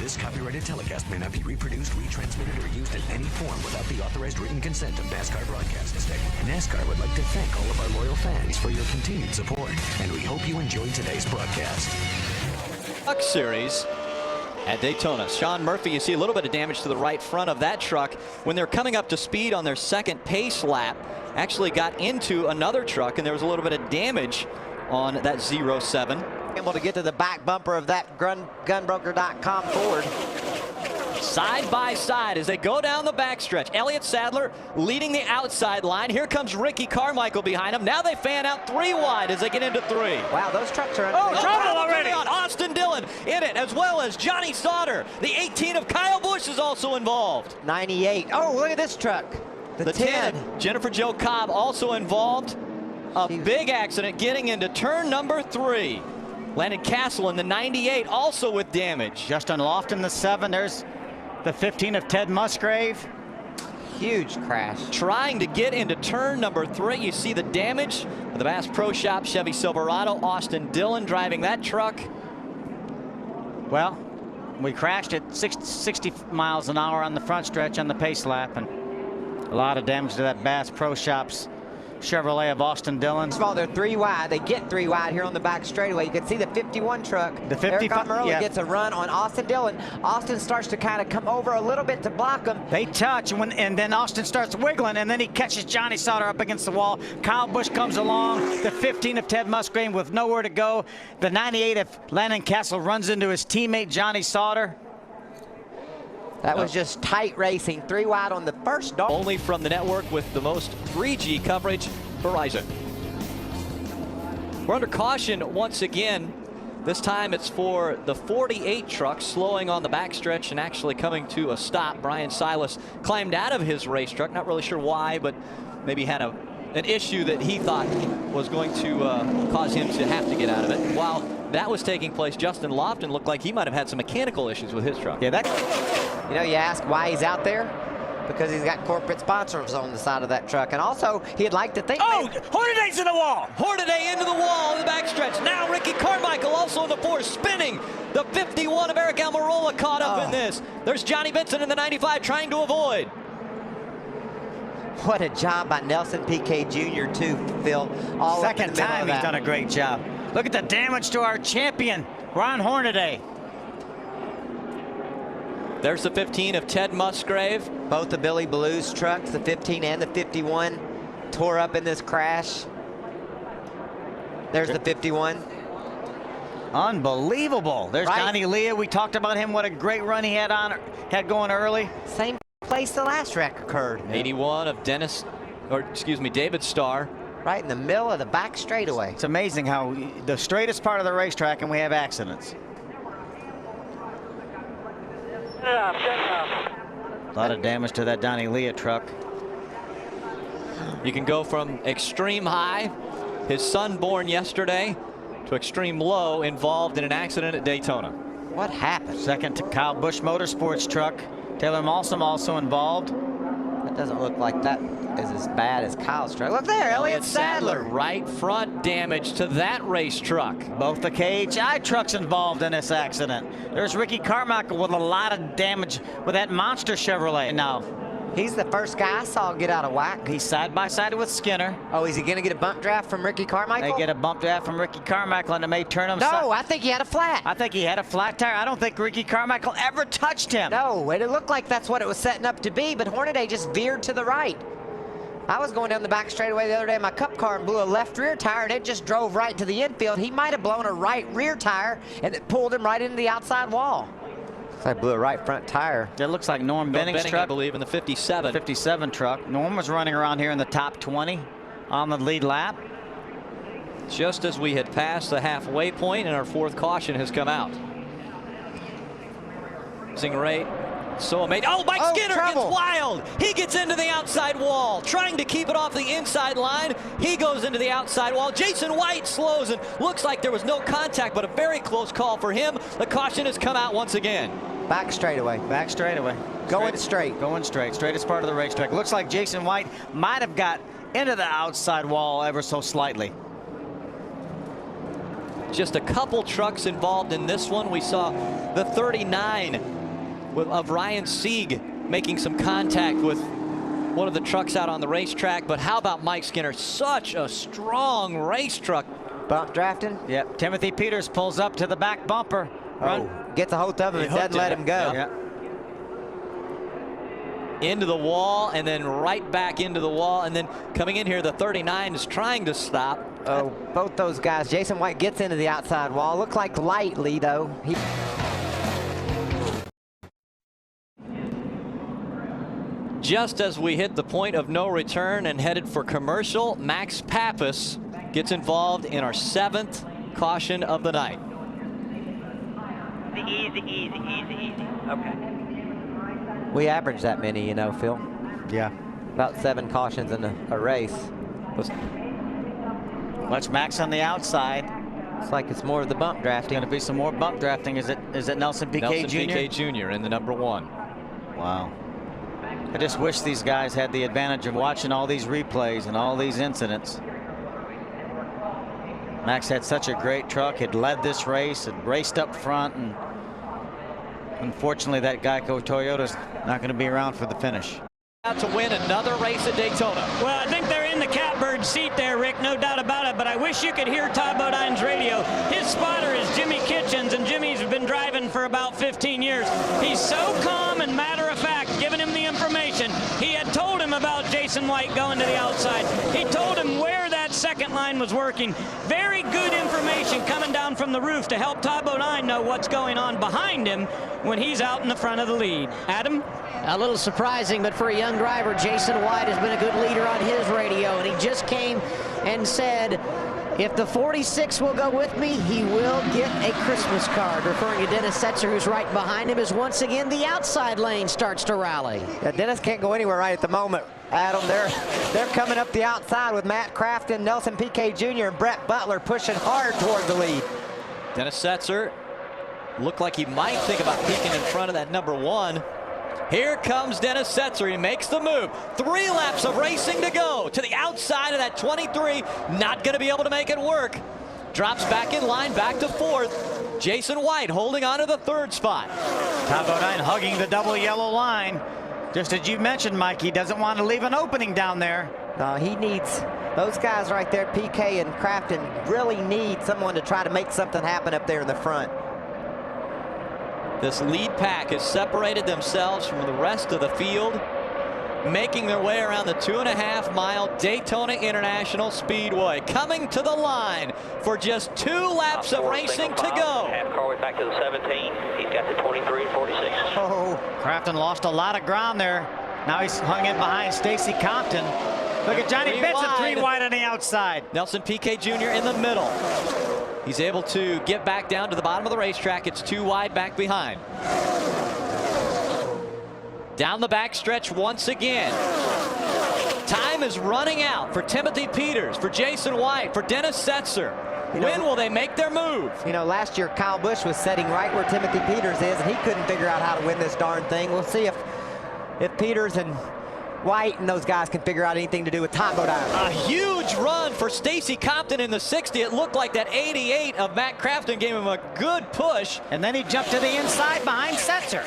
This copyrighted telecast may not be reproduced, retransmitted, or used in any form without the authorized written consent of NASCAR Broadcasting. NASCAR would like to thank all of our loyal fans for your continued support, and we hope you enjoyed today's broadcast. Truck Series at Daytona. Sean Murphy, you see a little bit of damage to the right front of that truck when they're coming up to speed on their second pace lap. Actually got into another truck, and there was a little bit of damage on that 07. Able to get to the back bumper of that gunbroker.com Ford. Side by side as they go down the backstretch. Elliott Sadler leading the outside line. Here comes Ricky Carmichael behind him. Now they fan out 3 wide as they get into 3. Wow, those trucks are trouble already. Austin Dillon in it, as well as Johnny Sauter. The 18 of Kyle Busch is also involved. 98. Oh, look at this truck. The 10. Jennifer Jo Cobb also involved. A big accident getting into turn number 3. Landon Castle in the 98 also with damage. Justin Lofton, the 7. There's the 15 of Ted Musgrave. Huge crash. Trying to get into turn number 3. You see the damage of the Bass Pro Shop Chevy Silverado. Austin Dillon driving that truck. Well, we crashed at 60 miles an hour on the front stretch on the pace lap, and a lot of damage to that Bass Pro Shops Chevrolet of Austin Dillon. First of all, they're 3 wide. They get 3 wide here on the back straightaway. You can see the 51 truck. The 55 gets a run on Austin Dillon. Austin starts to kind of come over a little bit to block him. They touch, and then Austin starts wiggling, and then he catches Johnny Sauter up against the wall. Kyle Busch comes along. The 15 of Ted Musgrave with nowhere to go. The 98 of Landon Castle runs into his teammate Johnny Sauter. That was just tight racing. 3 wide on the first dog. Only from the network with the most 3G coverage, Verizon. We're under caution once again. This time it's for the 48 truck slowing on the backstretch and actually coming to a stop. Brian Silas climbed out of his race truck. Not really sure why, but maybe had an issue that he thought was going to cause him to have to get out of it. While that was taking place, Justin Lofton looked like he might have had some mechanical issues with his truck. Yeah, you know, you ask why he's out there, because he's got corporate sponsors on the side of that truck, and also he'd like to think. Oh, Hornaday's in the wall. Hornaday into the wall in the backstretch. Now Ricky Carmichael also in the 4, spinning. The 51 of Eric Almirola caught up in this. There's Johnny Benson in the 95 trying to avoid. What a job by Nelson Piquet Jr. too, Phil. Second time he's done a great job. Look at the damage to our champion, Ron Hornaday. There's the 15 of Ted Musgrave. Both the Billy Blues trucks, the 15 and the 51, tore up in this crash. There's the 51. Unbelievable. There's Donnie Leah. We talked about him. What a great run he had going early. Same place the last wreck occurred. 81 of David Starr. Right in the middle of the back straightaway. It's amazing how the straightest part of the racetrack and we have accidents. A lot of damage to that Donnie Leah truck. You can go from extreme high, his son born yesterday, to extreme low, involved in an accident at Daytona. What happened? Second to Kyle Busch Motorsports truck. Taylor Malsom also involved. That doesn't look like that is as bad as Kyle's truck. Look there, Elliott Sadler. Right front damage to that race truck. Both the KHI trucks involved in this accident. There's Ricky Carmichael with a lot of damage with that monster Chevrolet. Now, he's the first guy I saw get out of whack. He's side by side with Skinner. Oh, is he going to get a bump draft from Ricky Carmichael? They get a bump draft from Ricky Carmichael, and it may turn him. No, I think he had a flat. I think he had a flat tire. I don't think Ricky Carmichael ever touched him. No, it looked like that's what it was setting up to be, but Hornaday just veered to the right. I was going down the back straightaway the other day in my cup car and blew a left rear tire, and it just drove right to the infield. He might have blown a right rear tire, and it pulled him right into the outside wall. I blew a right front tire. It looks like Norm Benning's truck. I believe, in the 57. 57 truck. Norm was running around here in the top 20 on the lead lap. Just as we had passed the halfway point, and our 4th caution has come out. Losing rate. So amazing. Oh, Mike Skinner gets wild. He gets into the outside wall, trying to keep it off the inside line. He goes into the outside wall. Jason White slows, and looks like there was no contact, but a very close call for him. The caution has come out once again. Back straightaway. Back straightaway. Going straight. Going straight. Straightest part of the racetrack. Looks like Jason White might have got into the outside wall ever so slightly. just a couple trucks involved in this one. We saw the 39 of Ryan Sieg making some contact with one of the trucks out on the racetrack. But how about Mike Skinner? Such a strong race truck. Bump drafting? Yep. Timothy Peters pulls up to the back bumper. Gets a hold of him and doesn't let him go. Yep. Into the wall and then right back into the wall, and then coming in here, the 39 is trying to stop. Oh, both those guys. Jason White gets into the outside wall. Looked like lightly, though. Just as we hit the point of no return and headed for commercial, Max Pappas gets involved in our 7th caution of the night. Easy. Okay. We average that many, you know, Phil. Yeah. About 7 cautions in a race. Watch Max on the outside. It's like it's more of the bump drafting. Going to be some more bump drafting. Is it Nelson Piquet Jr.? Nelson Piquet Jr. in the number 1. Wow. I just wish these guys had the advantage of watching all these replays and all these incidents. Max had such a great truck, had led this race, had raced up front, and unfortunately that Geico Toyota's not going to be around for the finish. Out to win another race at Daytona. Well, I think they're in the catbird seat there, Rick, no doubt about it, but I wish you could hear Todd Bodine's radio. His spotter is Jimmy Kitchens, and Jimmy's been driving for about 15 years. He's so calm and matter-of-fact, giving him the information. He had told him about Jason White going to the outside. He told him where that second line was working. Very good information coming down from the roof to help Todd Bodine know what's going on behind him when he's out in the front of the lead. Adam? A little surprising, but for a young driver, Jason White has been a good leader on his radio, and he just came and said, if the 46 will go with me, he will get a Christmas card, referring to Dennis Setzer, who's right behind him, as once again the outside lane starts to rally. Yeah, Dennis can't go anywhere right at the moment, Adam. They're coming up the outside with Matt Crafton, Nelson Piquet Jr., and Brett Butler pushing hard toward the lead. Dennis Setzer looked like he might think about peeking in front of that number 1. Here comes Dennis Setzer. He makes the move. 3 laps of racing to go to the outside of that 23. Not going to be able to make it work. Drops back in line, back to 4th. Jason White holding on to the 3rd spot. Todd Bodine hugging the double yellow line. Just as you mentioned, Mike, he doesn't want to leave an opening down there. No, he needs those guys right there, PK and Crafton, really need someone to try to make something happen up there in the front. This lead pack has separated themselves from the rest of the field, making their way around the 2.5-mile Daytona International Speedway, coming to the line for just 2 laps of racing to go. Half car way back to the 17. He's got the 23 and 46. Oh, Crafton lost a lot of ground there. Now he's hung in behind Stacy Compton. Look at Johnny Benson, 3 wide on the outside. Nelson Piquet Jr. in the middle. He's able to get back down to the bottom of the racetrack. It's 2 wide back behind. Down the backstretch once again. Time is running out for Timothy Peters, for Jason White, for Dennis Setzer. When will they make their move? you know, last year Kyle Busch was sitting right where Timothy Peters is, and he couldn't figure out how to win this darn thing. We'll see if Peters and White and those guys can figure out anything to do with Todd Bodine. A huge run for Stacy Compton in the 60. It looked like that 88 of Matt Crafton gave him a good push. And then he jumped to the inside behind Setzer.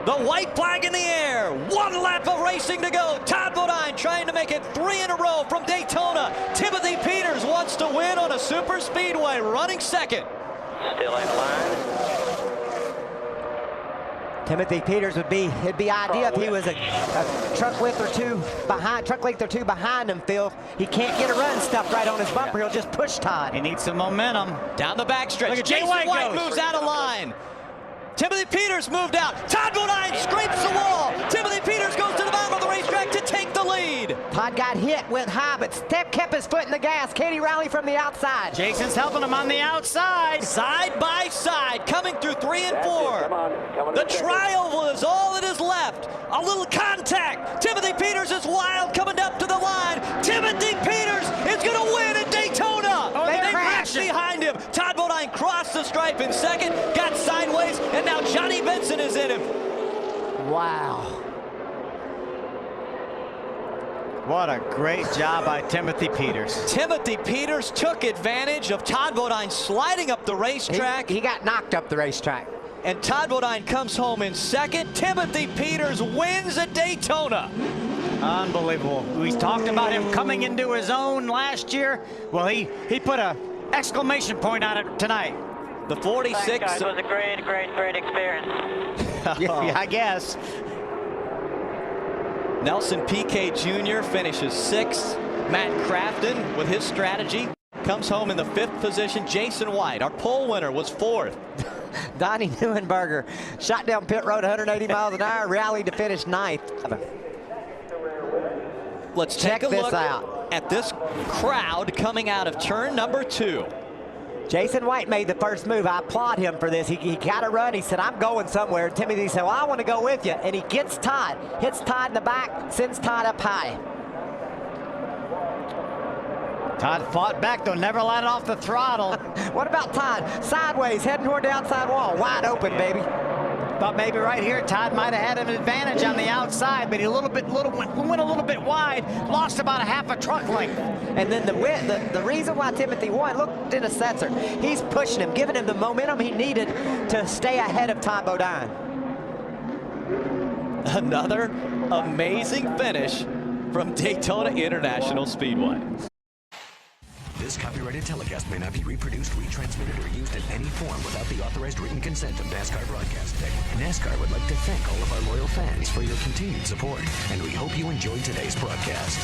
The white flag in the air. 1 lap of racing to go. Todd Bodine trying to make it 3 in a row from Daytona. Timothy Peters wants to win on a super speedway, running 2nd. Still in line. Timothy Peters it'd be ideal if he was a truck length or two behind him, Phil. He can't get a run stuff right on his bumper. He'll just push Todd. He needs some momentum. Down the backstretch. Look at Jason White moves out of line. Timothy Peters moved out. Todd Bodine scrapes the wall. Timothy Peters goes to the bottom of the racetrack to take the lead. Todd got hit, went high, but kept his foot in the gas. Katie Rowley from the outside. Jason's helping him on the outside. Side by side, coming through 3 and 4. The trial is all that is left. A little contact. Timothy Peters is wild, coming up to the line. Timothy Peters is going to win at Daytona. They crashed behind him. Todd Bodine crossed the stripe in 2nd, got sideways, and now Johnny Benson is in him. Wow. What a great job by Timothy Peters. Timothy Peters took advantage of Todd Bodine sliding up the racetrack. He got knocked up the racetrack. And Todd Bodine comes home in second. Timothy Peters wins at Daytona. Unbelievable. We talked about him coming into his own last year. Well, he put a exclamation point on it tonight. The 46. Thanks, guys. It was a great experience. Yeah, I guess. Nelson Piquet Jr. finishes 6th. Matt Crafton, with his strategy, comes home in the 5th position. Jason White, our pole winner, was 4th. Donnie Neuenberger shot down pit road 180 miles an hour, rallied to finish 9th. Let's Check take a this look out. at this crowd coming out of turn number 2. Jason White made the first move. I applaud him for this. He got a run. He said, I'm going somewhere. Timothy said, well, I want to go with you. And he gets Todd, hits Todd in the back, sends Todd up high. Todd fought back, though, never let it off the throttle. What about Todd? Sideways, heading toward the outside wall. Wide open, baby. Thought maybe right here Todd might have had an advantage on the outside, but he went a little bit wide, lost about a half a truck length. And then the reason why Timothy won, look at the sensor. He's pushing him, giving him the momentum he needed to stay ahead of Todd Bodine. Another amazing finish from Daytona International Speedway. This copyrighted telecast may not be reproduced, retransmitted, or used in any form without the authorized written consent of NASCAR Broadcasting. NASCAR would like to thank all of our loyal fans for your continued support, and we hope you enjoyed today's broadcast.